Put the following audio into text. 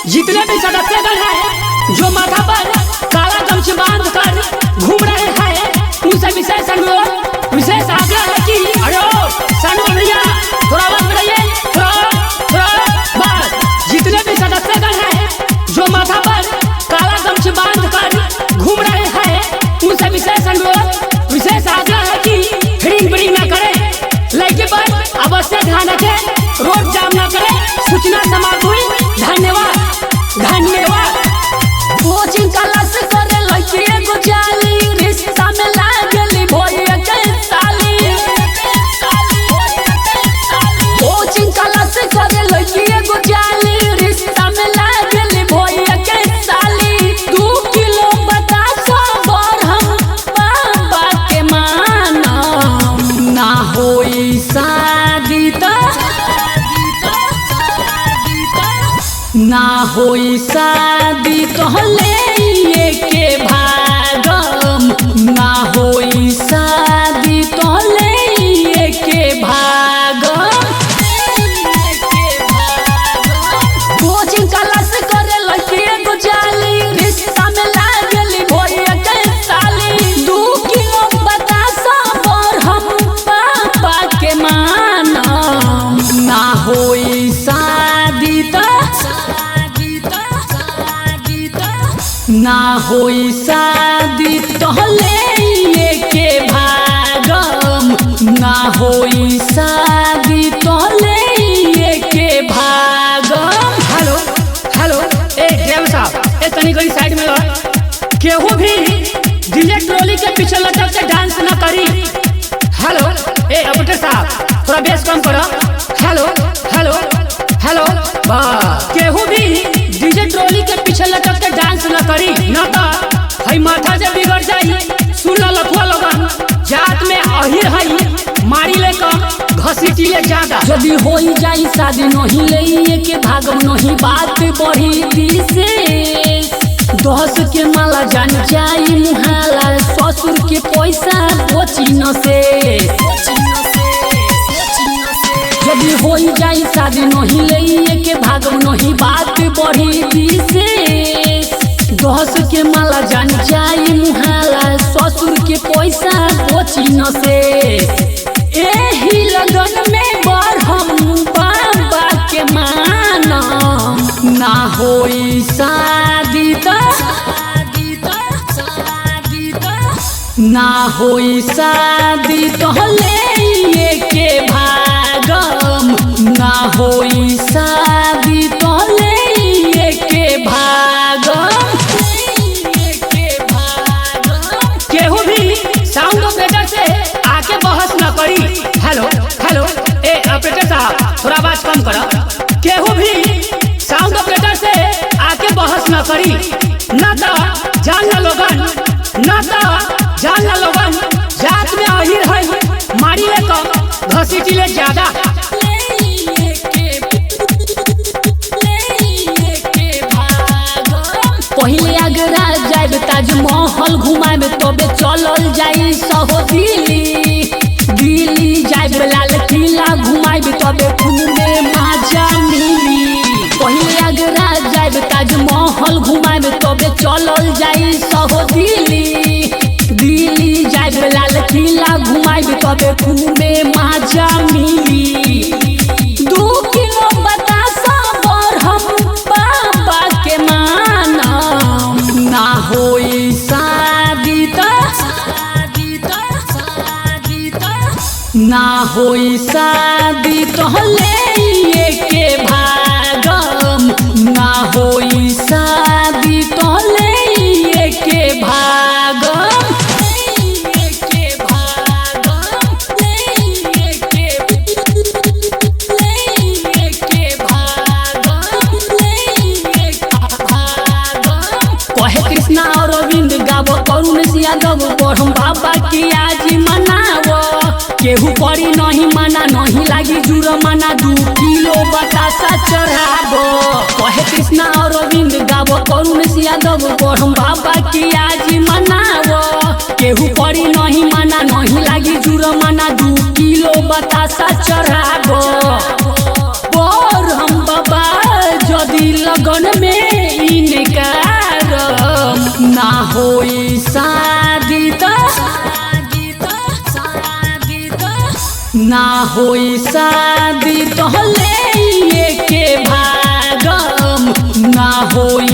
जितने भी सदस्यगण हैं जो माथा पर काला गमछा बांध कर घूम रहे हैं उनसे विशेष अनुरोध विशेष आग्रह है कि अरे भैया थोड़ा आवाज बढ़ाइए, थोड़ा बस। जितने भी सदस्यगण हैं जो माथा पर काला गमछा बांध कर घूम रहे हैं उनसे विशेष अनुरोध विशेष आग्रह है कि हिरिंग बिरिंग न करें, लड़के पर अवश्य ध्यान रखें, रोड जाम न करें। सूचना समाप्त हुई। धन्यवाद। कोचिंग क्लास करे लड़की एगो जाली, रिश्ता में लागली भोइया के साली। कोचिंग क्लास करे लड़की एगो जाली, रिश्ता में लागली भोइया के साली। 2 किलो बतासो बर हम बाबा के मानम, ना होई शादी ना होई शादी तो ले के भागम, ना होई शादी तो ले के भागम। कोचिंग क्लास करे लड़की एगो जाली, रिश्ता में लागली भोइया के साली। 2 किलो बतासा बर हम पापा के मानम, ना होई शादी ना होई शादी तो ले के भागम, ना होई शादी तो ले के भागम। हेलो ए ड्राइवर साहब, ए तनी गड़ी साइड में लो। केहू भी डीजे ट्रॉली के पीछे लटक के डांस न करी। हेलो ए ऑपरेटर साहब, थोड़ा बेस कम करो। हेलो बस। केहू भी डीजे ट्रॉली के पीछे लटक के डांस न करी, न तो हई माथा से बिगड़ जाई। सुन लो लखुआ लोगन, जात में अहिर हई, मारी ले कम घसीटी ले ज्यादा। यदि होई जाई शादी नहीं ले के भागम, नहीं बात बढ़ी विशेष। 10 के माला जान जाई मुहाला, ससुर के पैसा बची न से। यदि होई जाई शादी नहीं ले के भागम, नहीं बात बढ़ी विशेष। 10 के माला जान जाई मुहाला, ससुर के पैसा बची न से। एही लगन में बर हम बाबा के मानम, ना होई शादी ना होई शादी तो ले के भागम, ना होई शादी तो ले के भागम। केहू भी साउंड ऑपरेटर से आके बहस न करी। हेलो ए ऑपरेटर साहब, थोड़ा आवाज कम करो। केहू भी साउंड ऑपरेटर से आके बहस न करी, न तो जान लोगन जात में अहिर है, मारी ले कम घसीटी ले ज्यादा। पहले आगरा जाए ताजमहल घुमाए तबे चलल जाई सहो दिल्ली जाए लाल किला घुमाए तबे घूमे मजा मिली। पहले आगरा जाए ताजमहल घुमाए तबे चलल जाई सहो दिल्ली जाए लाल किला घुमाए तबे घूमे मजा मिली। 2 किलो बतासा बर हम बाबा के मानम, ना होई शादी ना होई शादी तो ले के भागम, ना होई शादी तो ले के भागम। कहे कृष्णा और अरविंद गावो करुण यादव बढ़म बाबा की आज मनावो। केहू करी नहीं मना, नहीं लागी जुर्माना, 2 किलो बतासा चढ़ाबो। कहे कृष्णा और अरविंद गावो करुण यादव बढ़म बाबा की आज मनावो। केहू करी नहीं मना, नहीं लागी जुर्माना, 2 किलो बतासा चढ़ाबो। और हम बाबा जदी लगन में होई शादी ना होई शादी तो ले के भागम ना होई